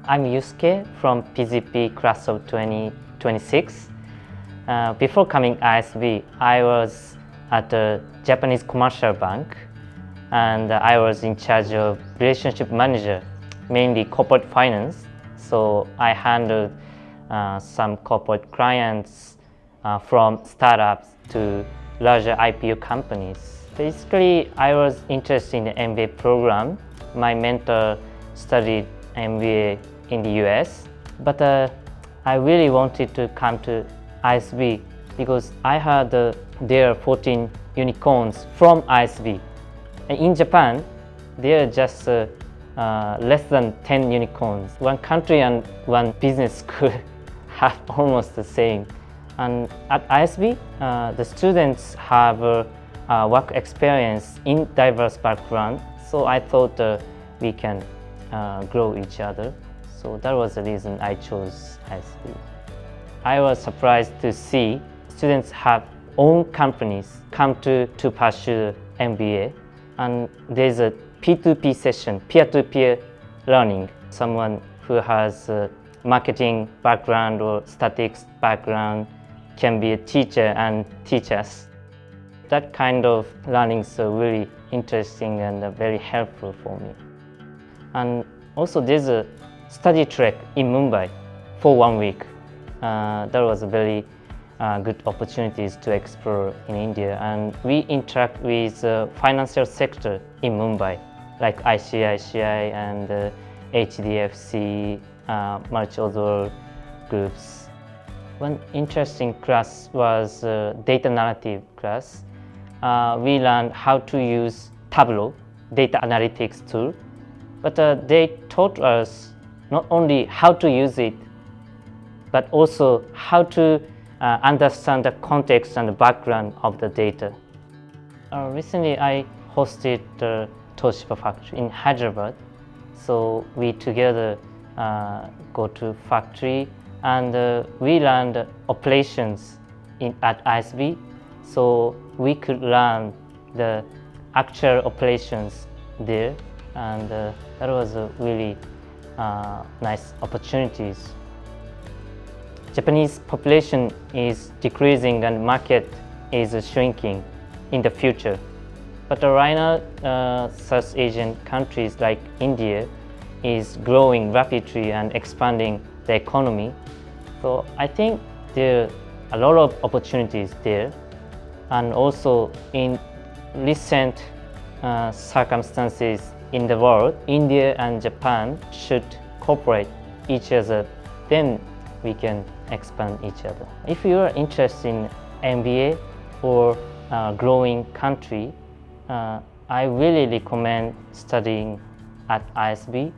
I'm Yusuke from PGP class of 2026. Before coming ISB, I was at a Japanese commercial bank, and I was in charge of relationship manager, mainly corporate finance. So I handled some corporate clients from startups to larger IPO companies. Basically, I was interested in the MBA program. My mentor studied MBA in the US, but I really wanted to come to ISB because I heard there are 14 unicorns from ISB. And in Japan, there are just less than 10 unicorns. One country and one business could have almost the same. And at ISB, the students have work experience in diverse background, so I thought we can grow each other. So that was the reason I chose ISB. I was surprised to see students have own companies come to pursue MBA, and there's a P2P session, peer-to-peer learning. Someone who has a marketing background or statistics background can be a teacher and teach us. That kind of learning is really interesting and very helpful for me. And also there's a study track in Mumbai for 1 week. That was a very good opportunities to explore in India, and we interact with the financial sector in Mumbai, like ICICI and HDFC, much other groups. One interesting class was data narrative class. We learned how to use Tableau, data analytics tool, but they taught us not only how to use it, but also how to understand the context and the background of the data. Recently, I hosted the Toshiba factory in Hyderabad. So we together go to factory, and we learned operations at ISB. So we could learn the actual operations there, and that was a really nice opportunities. Japanese population is decreasing and market is shrinking in the future. But right now, South Asian countries like India is growing rapidly and expanding the economy. So I think there are a lot of opportunities there. And also in recent circumstances in the world, India and Japan should cooperate each other. Then we can expand each other. If you are interested in MBA or growing country, I really recommend studying at ISB.